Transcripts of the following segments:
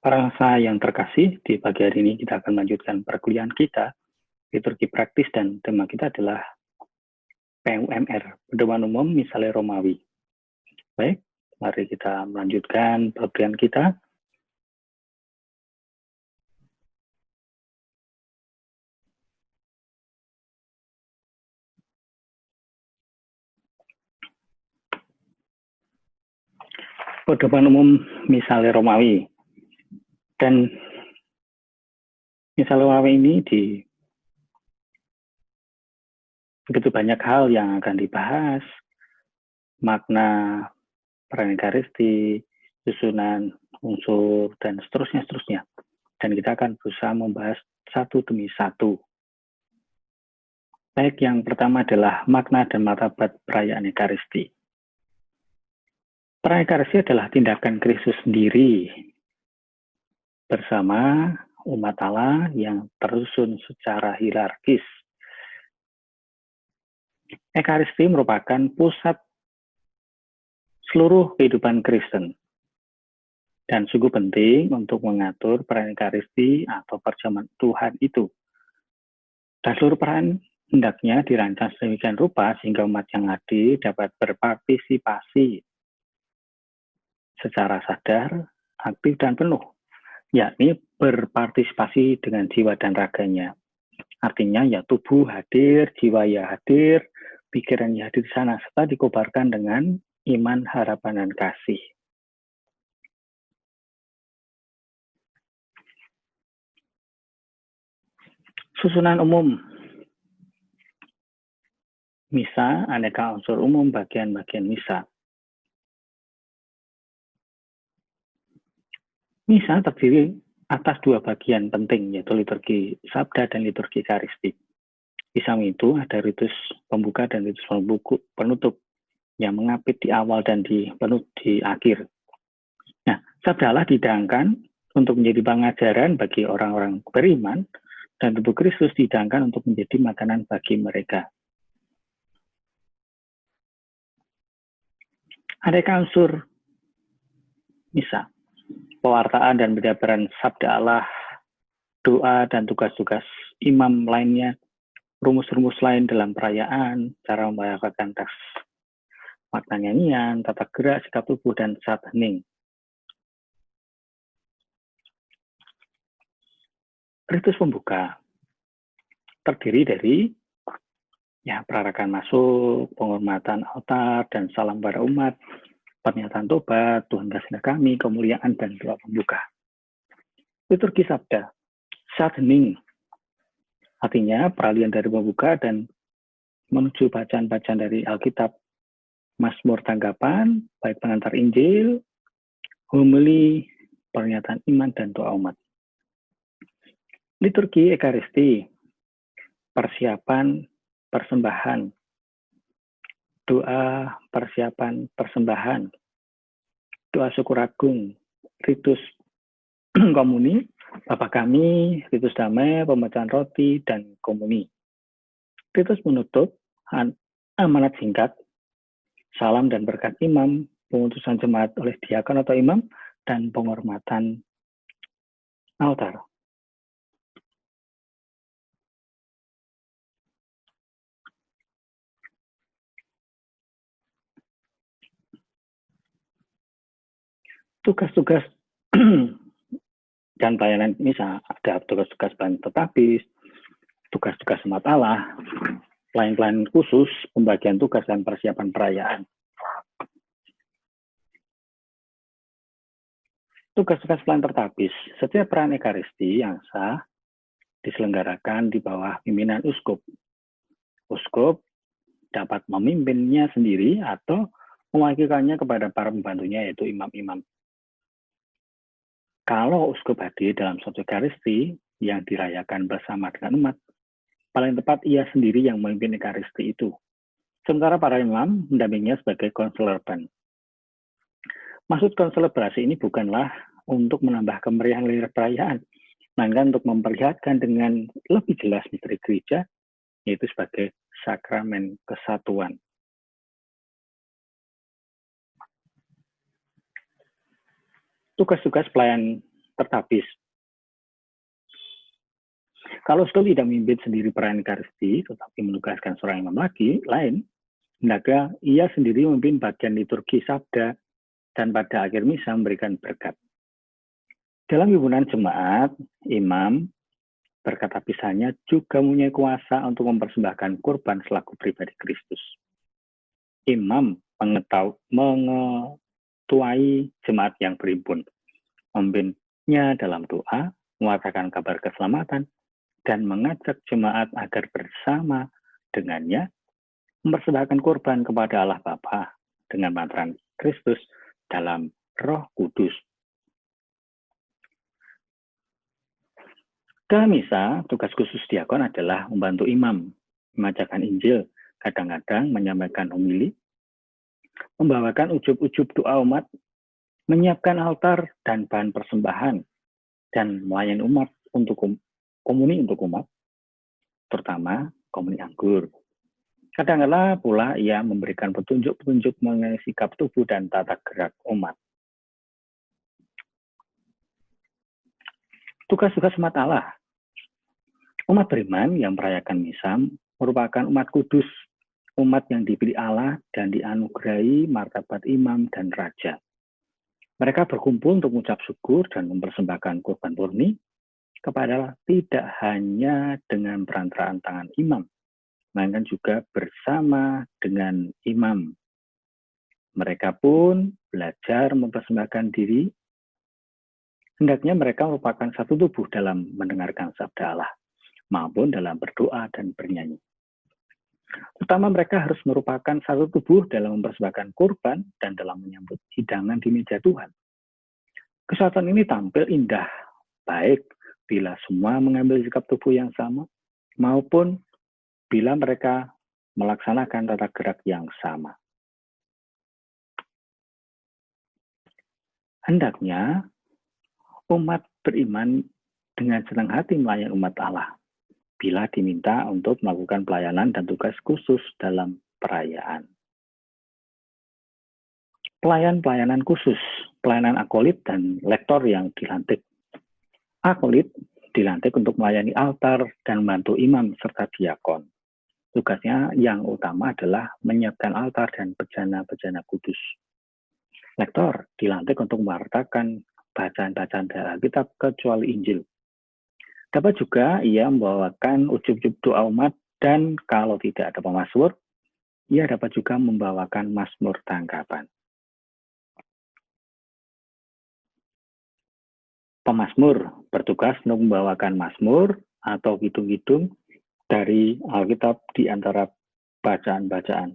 Para yang terkasih, di pagi hari ini kita akan melanjutkan perkuliahan kita, liturgi praktis, dan tema kita adalah PUMR, Pedoman Umum Misale Romawi. Baik, mari kita melanjutkan perkuliahan kita. Pedoman Umum Misale Romawi. Dan Misale Romawi ini begitu banyak hal yang akan dibahas, makna peran Ekaristi, susunan unsur, dan seterusnya. Dan kita akan berusaha membahas satu demi satu. Baik, yang pertama adalah makna dan martabat perayaan Ekaristi. Perayaan Ekaristi adalah tindakan Kristus sendiri bersama umat Allah yang tersusun secara hierarkis. Ekaristi merupakan pusat seluruh kehidupan Kristen dan sungguh penting untuk mengatur perayaan Ekaristi atau perjamuan Tuhan itu. Dan seluruh perayaan hendaknya dirancang sedemikian rupa sehingga umat yang hadir dapat berpartisipasi secara sadar, aktif, dan penuh, yakni berpartisipasi dengan jiwa dan raganya. Artinya ya tubuh hadir, jiwa ya hadir, pikiran ya hadir di sana, serta dikobarkan dengan iman, harapan, dan kasih. Susunan umum misa, aneka unsur umum, bagian-bagian misa. Misa terdiri atas dua bagian penting, yaitu liturgi sabda dan liturgi Ekaristi. Misa itu ada ritus pembuka dan ritus penutup yang mengapit di awal dan di akhir. Nah, sabda Allah dihidangkan untuk menjadi pengajaran bagi orang-orang beriman, dan tubuh Kristus dihidangkan untuk menjadi makanan bagi mereka. Aneka unsur misa, pewartaan dan penjabaran sabda Allah, doa dan tugas-tugas imam lainnya, rumus-rumus lain dalam perayaan, cara membacakan teks, makna nyanyian, tata gerak, sikap tubuh, dan saat hening. Ritus pembuka terdiri dari perarakan masuk, penghormatan altar, dan salam pada umat, pernyataan tobat, Tuhan kasihlah kami, kemuliaan, dan doa pembuka. Liturgi sabda, saat hening, artinya peralihan dari pembuka dan menuju bacaan-bacaan dari Alkitab, Mazmur tanggapan, baik pengantar Injil, homili, pernyataan iman, dan doa umat. Liturgi Ekaristi, persiapan persembahan, doa persiapan persembahan, doa syukur agung, ritus komuni, Bapa kami, ritus damai, pemecahan roti, dan komuni. Ritus menutup, amanat singkat, salam dan berkat imam, pengutusan jemaat oleh diakon atau imam, dan penghormatan altar. Tugas-tugas dan pelayanan misa, ada tugas-tugas tetapis, tugas-tugas umat Allah, pelayan-pelayan khusus, pembagian tugas, dan persiapan perayaan. Tugas-tugas pelayan tertapis, setiap perayaan Ekaristi yang sah diselenggarakan di bawah pimpinan uskup. Uskup dapat memimpinnya sendiri atau mewakilkannya kepada para pembantunya, yaitu imam-imam. Kalau uskup hadir dalam suatu Ekaristi yang dirayakan bersama dengan umat, paling tepat ia sendiri yang memimpin Ekaristi itu. Sementara para imam mendampinginya sebagai konseleran. Maksud konselebrasi ini bukanlah untuk menambah kemeriahan perayaan, melainkan untuk memperlihatkan dengan lebih jelas misteri gereja, yaitu sebagai sakramen kesatuan. Tugas-tugas pelayan tertapis. Kalau saudara tidak memimpin sendiri perayaan Ekaristi, tetapi menugaskan seorang imam lain, hendaknya ia sendiri memimpin bagian liturgi sabda dan pada akhir misa memberikan berkat. Dalam himpunan jemaat, imam berkat tapisannya juga mempunyai kuasa untuk mempersembahkan kurban selaku pribadi Kristus. Imam mengetuai jemaat yang berhimpun, memimpinnya dalam doa, mengatakan kabar keselamatan, dan mengajak jemaat agar bersama dengannya mempersembahkan kurban kepada Allah Bapa dengan pantaran Kristus dalam Roh Kudus. Dalam misa, tugas khusus diakon adalah membantu imam, membacakan Injil, kadang-kadang menyampaikan homili, membawakan ujub-ujub doa umat, menyiapkan altar dan bahan persembahan, dan melayani umat untuk komuni untuk umat, terutama komuni anggur. Kadang-kala pula ia memberikan petunjuk-petunjuk mengenai sikap tubuh dan tata gerak umat. Tugas-tugas umat Allah. Umat beriman yang merayakan misa merupakan umat kudus, umat yang dipilih Allah dan dianugerahi martabat imam dan raja. Mereka berkumpul untuk mengucap syukur dan mempersembahkan kurban murni kepada Allah tidak hanya dengan perantaraan tangan imam, melainkan juga bersama dengan imam. Mereka pun belajar mempersembahkan diri. Hendaknya mereka merupakan satu tubuh dalam mendengarkan sabda Allah, maupun dalam berdoa dan bernyanyi. Terutama mereka harus merupakan satu tubuh dalam mempersembahkan kurban dan dalam menyambut hidangan di meja Tuhan. Kesatuan ini tampil indah, baik bila semua mengambil sikap tubuh yang sama, maupun bila mereka melaksanakan tata gerak yang sama. Hendaknya umat beriman dengan senang hati melayani umat Allah bila diminta untuk melakukan pelayanan dan tugas khusus dalam perayaan. Pelayanan khusus, pelayanan akolit dan lektor yang dilantik. Akolit dilantik untuk melayani altar dan membantu imam serta diakon. Tugasnya yang utama adalah menyiapkan altar dan bejana-bejana kudus. Lektor dilantik untuk mewartakan bacaan-bacaan dari Alkitab kecuali Injil. Dapat juga ia membawakan ujub-ujub doa umat dan kalau tidak ada pemazmur, ia dapat juga membawakan mazmur tanggapan. Pemazmur bertugas untuk membawakan mazmur atau kidung-kidung dari Alkitab di antara bacaan-bacaan.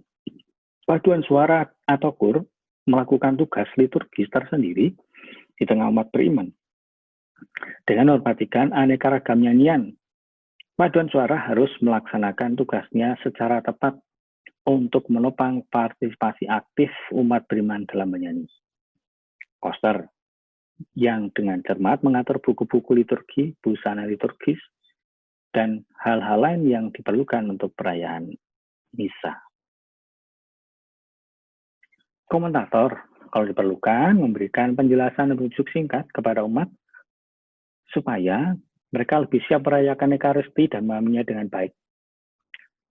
Paduan suara atau kur melakukan tugas liturgis tersendiri di tengah umat beriman. Dengan memperhatikan aneka ragam nyanyian, paduan suara harus melaksanakan tugasnya secara tepat untuk menopang partisipasi aktif umat beriman dalam menyanyi. Koster yang dengan cermat mengatur buku-buku liturgi, busana liturgis, dan hal-hal lain yang diperlukan untuk perayaan misa. Komentator, kalau diperlukan, memberikan penjelasan dan petunjuk singkat kepada umat supaya mereka lebih siap merayakan Ekaristi dan memahaminya dengan baik.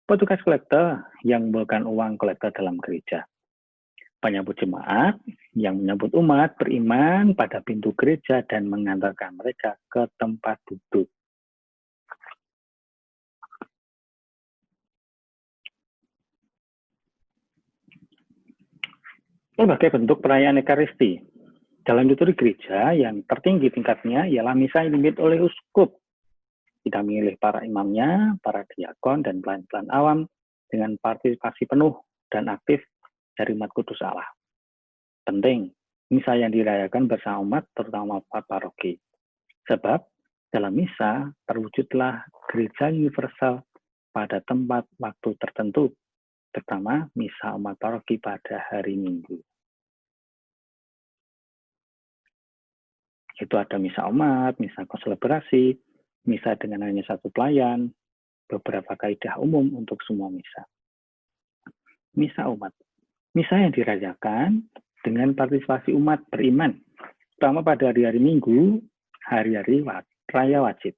Petugas kolektor yang mengumpulkan uang kolektor dalam gereja. Penyambut jemaat yang menyambut umat beriman pada pintu gereja dan mengantarkan mereka ke tempat duduk. Berbagai bentuk perayaan Ekaristi. Dalam liturgi gereja yang tertinggi tingkatnya ialah misa yang dipimpin oleh uskup. Didampingi oleh para imamnya, para diakon, dan pelayan-pelayan awam dengan partisipasi penuh dan aktif dari umat kudus Allah. Penting, misa yang dirayakan bersama umat, terutama umat paroki. Sebab, dalam misa terwujudlah gereja universal pada tempat waktu tertentu, terutama misa umat paroki pada hari Minggu. Itu ada misa umat, misa konselebrasi, misa dengan hanya satu pelayan, beberapa kaidah umum untuk semua misa. Misa umat. Misa yang dirayakan dengan partisipasi umat beriman, terutama pada hari-hari Minggu, hari-hari raya wajib.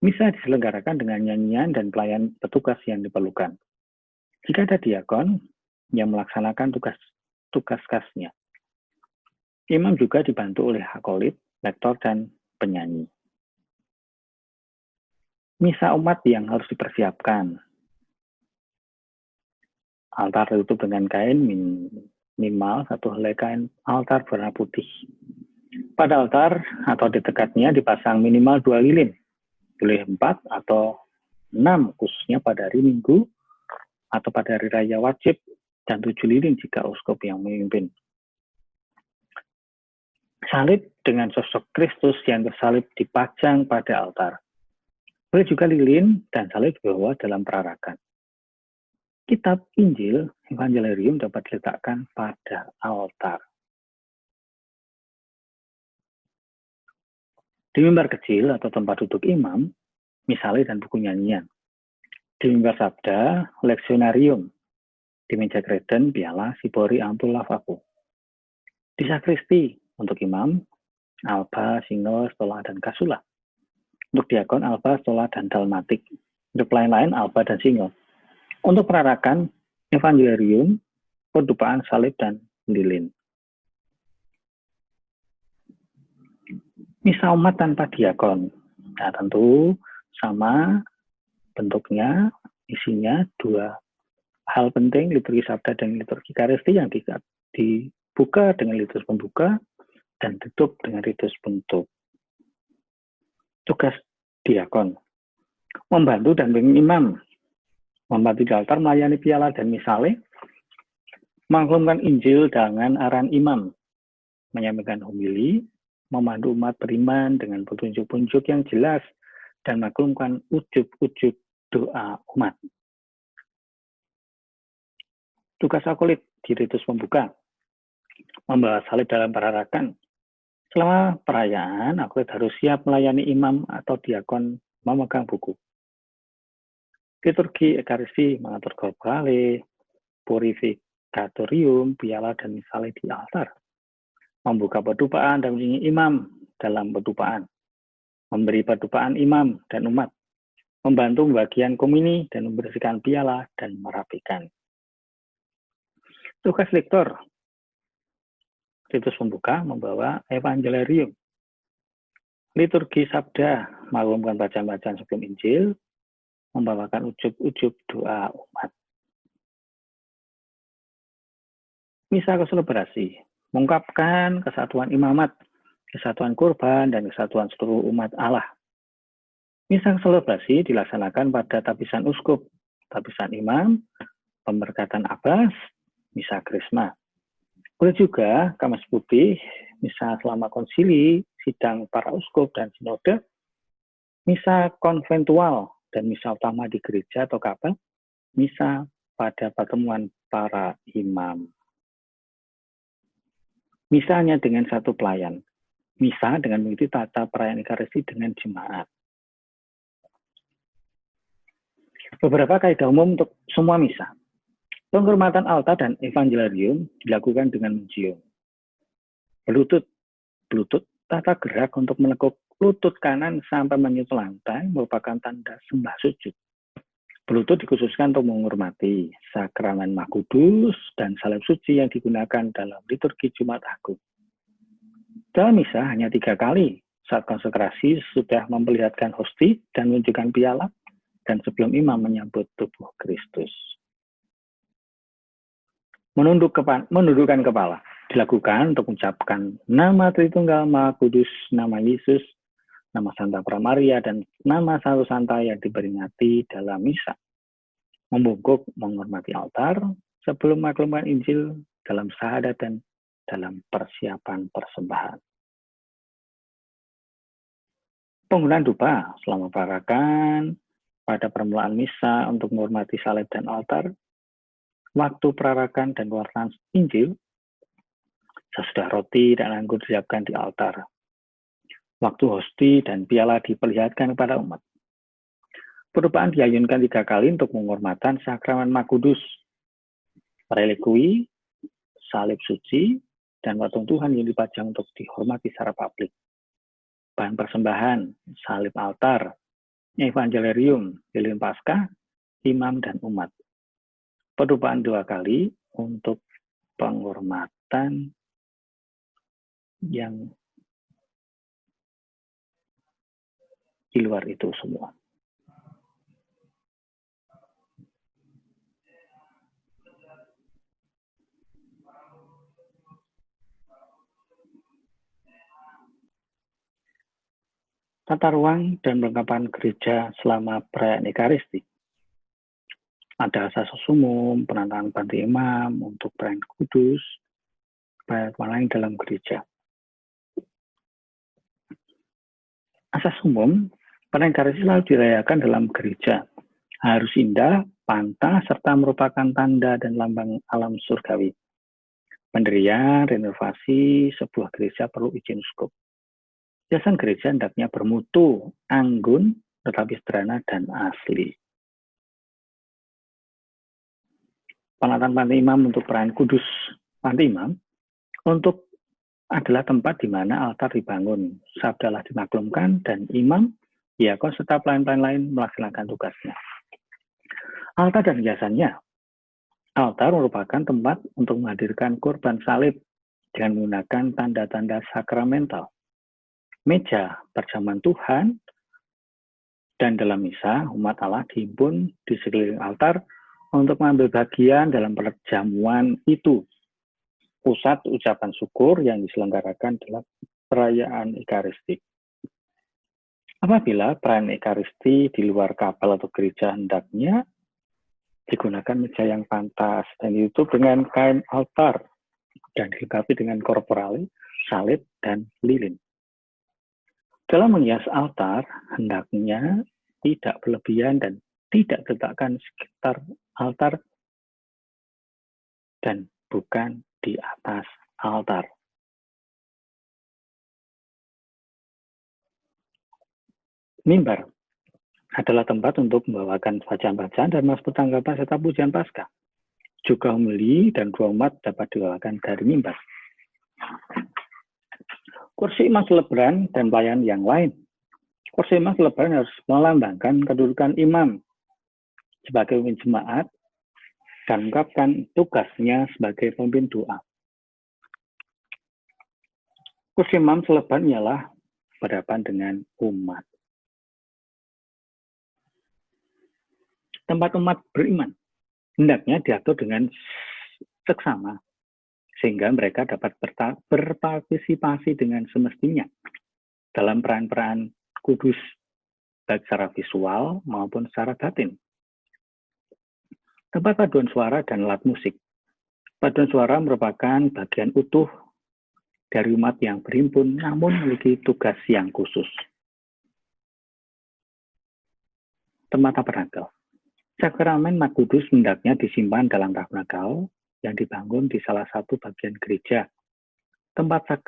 Misa diselenggarakan dengan nyanyian dan pelayan petugas yang diperlukan. Jika ada diakon yang melaksanakan tugas khasnya. Imam juga dibantu oleh akolit, lektor, dan penyanyi. Misa umat yang harus dipersiapkan. Altar ditutup dengan kain minimal 1 helai kain altar berwarna putih. Pada altar atau di dekatnya dipasang minimal 2 lilin, boleh 4 atau 6 khususnya pada hari Minggu atau pada hari raya wajib, dan 7 lilin jika uskup yang memimpin. Salib dengan sosok Kristus yang tersalib dipajang pada altar. Boleh juga lilin dan salib dibawa dalam perarakan. Kitab Injil Evangelium dapat diletakkan pada altar. Di mimbar kecil atau tempat duduk imam, misalnya dan buku nyanyian. Di mimbar sabda, leksionarium. Di meja kreden, piala, sibori, ampul, lavaku. Di sakristi, untuk imam, alba, singo, stola, dan kasula. Untuk diakon, alba, stola, dan dalmatik. Untuk lain-lain, alba, dan singo. Untuk perarakan, evangelium, pendupaan, salib, dan lilin. Misa umat tanpa diakon. Nah, tentu sama bentuknya, isinya 2 hal penting, liturgi sabda dan liturgi ekaristi yang dibuka dengan liturgi pembuka dan tutup dengan liturgi penutup. Tugas diakon. Membantu dan bimbing imam. Membantu di altar, melayani piala dan misale. Mengaklumkan Injil dengan arahan imam. Menyampaikan homili. Memandu umat beriman dengan petunjuk-petunjuk yang jelas dan maklumkan ujub-ujub doa umat. Tugas akolit di ritus pembuka. Membawa salib dalam perarakan. Selama perayaan, akolit harus siap melayani imam atau diakon memegang buku. Liturgi ekaristi mengatur globale, purificatorium, piala, dan misalnya di altar. Membuka pedupaan dan menyanyi imam dalam pedupaan. Memberi pedupaan imam dan umat. Membantu pembagian komuni dan membersihkan piala dan merapikan. Tugas lektor. Ritus pembuka membawa evangelium. Liturgi sabda mengaklumkan bacaan-bacaan sebelum Injil, membawakan ujub-ujub doa umat. Misa keselebrasi mengungkapkan kesatuan imamat, kesatuan kurban, dan kesatuan seluruh umat Allah. Misa selebrasi dilaksanakan pada tabisan uskup, tabisan imam, pemberkatan abbas, misa krisma. Boleh juga kamis putih, misa selama konsili, sidang para uskup dan sinode, misa konventual dan misa utama di gereja atau kapel, misa pada pertemuan para imam. Misalnya dengan satu pelayan. Misa dengan mengikuti tata perayaan ekaristi dengan jemaat. Beberapa kaidah umum untuk semua misa. Penghormatan altar dan evangelium dilakukan dengan mencium. Berlutut. Berlutut tata gerak untuk menekuk lutut kanan sampai menyentuh lantai merupakan tanda sembah sujud. Berlutut dikhususkan untuk menghormati sakramen Maha Kudus dan salib suci yang digunakan dalam liturgi Jumat Agung. Dalam misa hanya 3 kali, saat konsekrasi sudah memperlihatkan hosti dan menunjukkan piala, dan sebelum imam menyambut tubuh Kristus. Menundukkan kepala dilakukan untuk mengucapkan nama Tritunggal Maha Kudus, nama Yesus, nama Santa Pramaria, dan nama Satu Santa yang diperingati dalam misa. Membungkuk menghormati altar sebelum mengaklumkan Injil dalam syahadat dan dalam persiapan persembahan. Penggunaan dupa selama perarakan, pada permulaan misa untuk menghormati salib dan altar, waktu perarakan dan pewartaan Injil, sesudah roti dan anggur disiapkan di altar. Waktu hosti dan piala diperlihatkan kepada umat. Pedupaan diayunkan 3 kali untuk penghormatan sakramen Maha Kudus, relikui, salib suci, dan patung Tuhan yang dipajang untuk dihormati secara publik. bahan persembahan, salib altar, evangelarium, lilin Paskah, imam dan umat. Perlumbaan 2 kali untuk penghormatan yang di luar itu semua. Tata ruang dan perlengkapan gereja selama perayaan Ekaristi. Ada asas umum, penandatangan banti imam untuk perayaan kudus, perayaan lain dalam gereja. Asas umum, perayaan Ekaristi selalu dirayakan dalam gereja. Harus indah, pantas, serta merupakan tanda dan lambang alam surgawi. Pendirian, renovasi sebuah gereja perlu izin uskup. Hiasan gereja hendaknya bermutu, anggun, tetapi sederhana dan asli. Penatapan panti imam untuk perayaan kudus. Panti imam untuk adalah tempat di mana altar dibangun, sabdalah dimaklumkan, dan imam, diakon, serta pelayan-pelayan lain melaksanakan tugasnya. Altar dan hiasannya. Altar merupakan tempat untuk menghadirkan korban salib dengan menggunakan tanda-tanda sakramental. Meja perjamuan Tuhan dan dalam misa, umat Allah dihimpun di sekeliling altar untuk mengambil bagian dalam perjamuan itu. Pusat ucapan syukur yang diselenggarakan dalam perayaan Ekaristi. Apabila perayaan Ekaristi di luar kapel atau gereja, hendaknya digunakan meja yang pantas dan ditutup dengan kain altar dan dilengkapi dengan korporali, salib, dan lilin. Dalam menghias altar, hendaknya tidak berlebihan dan tidak diletakkan sekitar altar dan bukan di atas altar. Mimbar adalah tempat untuk membawakan bacaan-bacaan dan masmur tanggapan serta pujian Paskah. Juga homili dan doa umat dapat dibawakan dari mimbar. Kursi imam selebaran dan pelayan yang lain. Kursi imam selebaran harus melambangkan kedudukan imam sebagai pemimpin jemaat dan mengungkapkan tugasnya sebagai pemimpin doa. Kursi imam selebaran ialah berhadapan dengan umat. Tempat umat beriman hendaknya diatur dengan seksama sehingga mereka dapat berpartisipasi dengan semestinya dalam perayaan kudus, baik secara visual maupun secara batin. Tempat paduan suara dan alat musik. Paduan suara merupakan bagian utuh dari umat yang berhimpun namun memiliki tugas yang khusus. Tempat tabernakel. Sakramen Mat Kudus hendaknya disimpan dalam tabernakel yang dibangun di salah satu bagian gereja. Tempat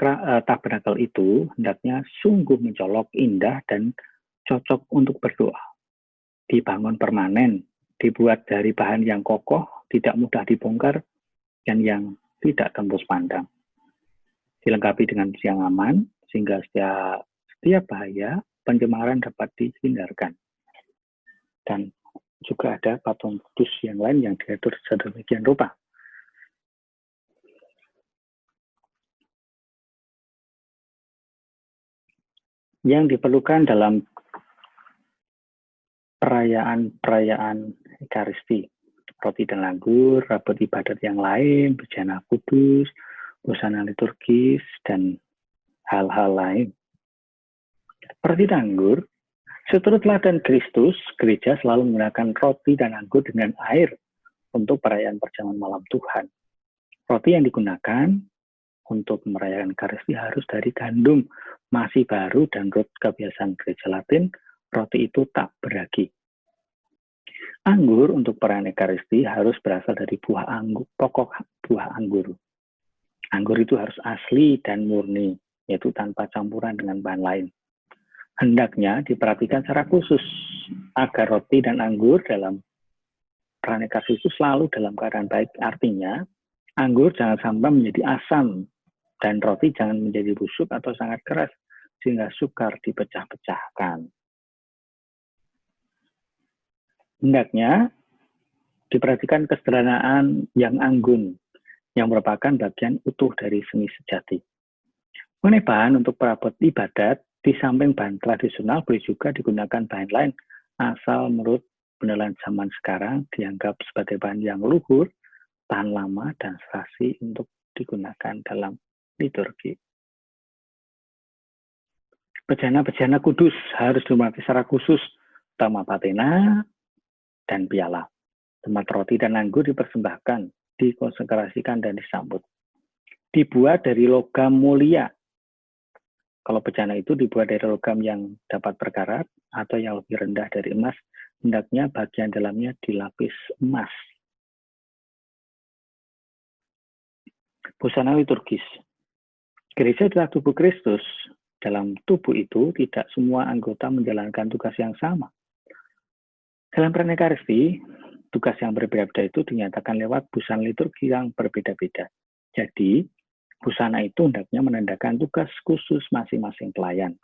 tabernakel itu hendaknya sungguh mencolok, indah, dan cocok untuk berdoa. Dibangun permanen, dibuat dari bahan yang kokoh, tidak mudah dibongkar, dan yang tidak tembus pandang. Dilengkapi dengan yang aman, sehingga setiap bahaya pencemaran dapat dihindarkan. Dan juga ada patung kudus yang lain yang diatur sedemikian rupa. Yang diperlukan dalam perayaan Ekaristi, roti dan anggur, rabut ibadat yang lain, bejana kudus, busana liturgis, dan hal-hal lain. Roti dan anggur, seturut teladan Kristus, gereja selalu menggunakan roti dan anggur dengan air untuk perayaan perjamuan malam Tuhan. Roti yang digunakan untuk merayakan Ekaristi harus dari gandum masih baru dan menurut kebiasaan gereja Latin, roti itu tak beragi. Anggur untuk perayaan Ekaristi harus berasal dari pokok buah anggur. Anggur itu harus asli dan murni, yaitu tanpa campuran dengan bahan lain. Hendaknya diperhatikan secara khusus agar roti dan anggur dalam perayaan Ekaristi itu selalu dalam keadaan baik. Artinya, anggur jangan sampai menjadi asam dan roti jangan menjadi busuk atau sangat keras, sehingga sukar dipecah-pecahkan. Hendaknya diperhatikan kesederhanaan yang anggun, yang merupakan bagian utuh dari seni sejati. Mengenai bahan untuk perabot ibadat, di samping bahan tradisional boleh juga digunakan bahan lain, asal menurut penilaian zaman sekarang dianggap sebagai bahan yang luhur, tahan lama, dan serasi untuk digunakan dalam liturgi. Bejana-bejana kudus harus dihormati secara khusus, utama patena dan piala. Tempat roti dan anggur dipersembahkan, dikonsekrasikan, dan disambut. Dibuat dari logam mulia. Kalau bejana itu dibuat dari logam yang dapat berkarat atau yang lebih rendah dari emas, hendaknya bagian dalamnya dilapis emas. Busana liturgis. Gereja adalah tubuh Kristus. Dalam tubuh itu, tidak semua anggota menjalankan tugas yang sama. Dalam peran Ekaristi, tugas yang berbeda-beda itu dinyatakan lewat busana liturgi yang berbeda-beda. Jadi, busana itu hendaknya menandakan tugas khusus masing-masing pelayan.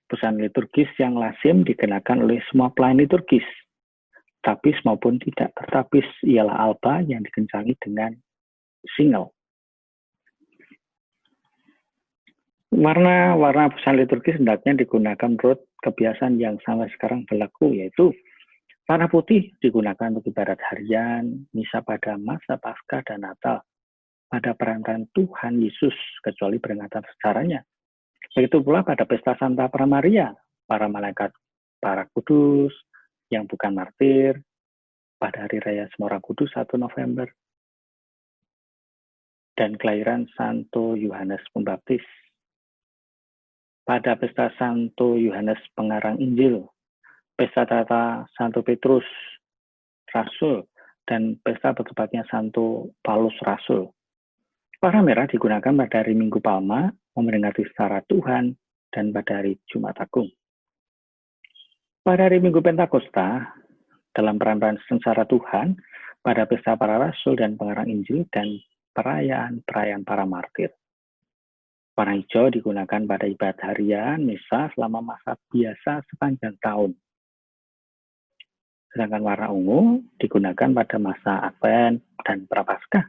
Busana liturgis yang lazim dikenakan oleh semua pelayan liturgis. Tapis maupun tidak tertapis ialah alba yang dikencangi dengan single. Warna-warna busana liturgis hendaknya digunakan menurut kebiasaan yang sampai sekarang berlaku, yaitu warna putih digunakan untuk ibadat harian, misa pada masa Paskah dan Natal, pada perantaraan Tuhan Yesus, kecuali peringatan secaranya. Begitu pula pada pesta Santa Pramaria, para malaikat, para kudus, yang bukan martir, pada hari raya Semua Orang Kudus 1 November, dan kelahiran Santo Yohanes Pembaptis. Pada pesta Santo Yohanes Pengarang Injil, pesta Tata Santo Petrus Rasul, dan pesta bertepatnya Santo Paulus Rasul. Warna merah digunakan pada hari Minggu Palma, memperingati secara Tuhan, dan pada hari Jumat Agung. Pada hari Minggu Pentakosta, dalam perayaan sengsara Tuhan, pada pesta para rasul dan pengarang Injil, dan perayaan-perayaan para martir. Warna hijau digunakan pada ibadat harian, misa selama masa biasa sepanjang tahun. Sedangkan warna ungu digunakan pada masa Advent dan Prapaskah,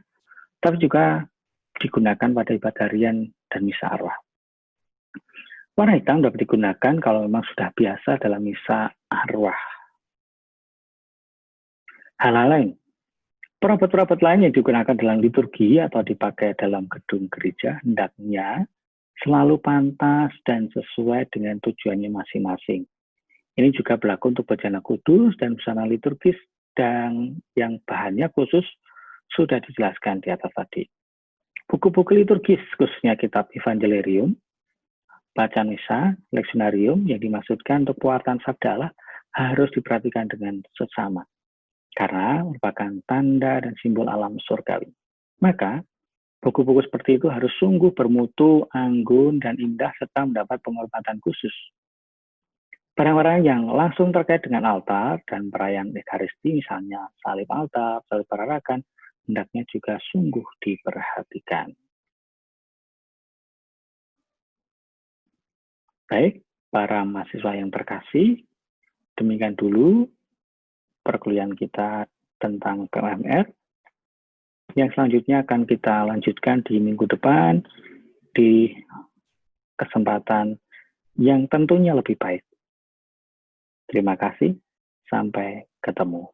tapi juga digunakan pada ibadat harian dan misa arwah. Warna hitam dapat digunakan kalau memang sudah biasa dalam misa arwah. Hal-hal lain, perabot-perabot lain yang digunakan dalam liturgi atau dipakai dalam gedung gereja hendaknya selalu pantas dan sesuai dengan tujuannya masing-masing. Ini juga berlaku untuk bejana kudus dan busana liturgis dan yang bahannya khusus sudah dijelaskan di atas tadi. Buku-buku liturgis, khususnya kitab Evangelium, bacaan misa, leksionarium yang dimaksudkan untuk pewartaan sabda Allah harus diperhatikan dengan seksama, karena merupakan tanda dan simbol alam surgawi. Maka, buku-buku seperti itu harus sungguh bermutu, anggun, dan indah serta mendapat penghormatan khusus. Barang-barang yang langsung terkait dengan altar dan perayaan Ekaristi, misalnya salib altar, salib perarakan, hendaknya juga sungguh diperhatikan. Baik, para mahasiswa yang terkasih, demikian dulu perkuliahan kita tentang POMR. Yang selanjutnya akan kita lanjutkan di minggu depan di kesempatan yang tentunya lebih baik. Terima kasih, sampai ketemu.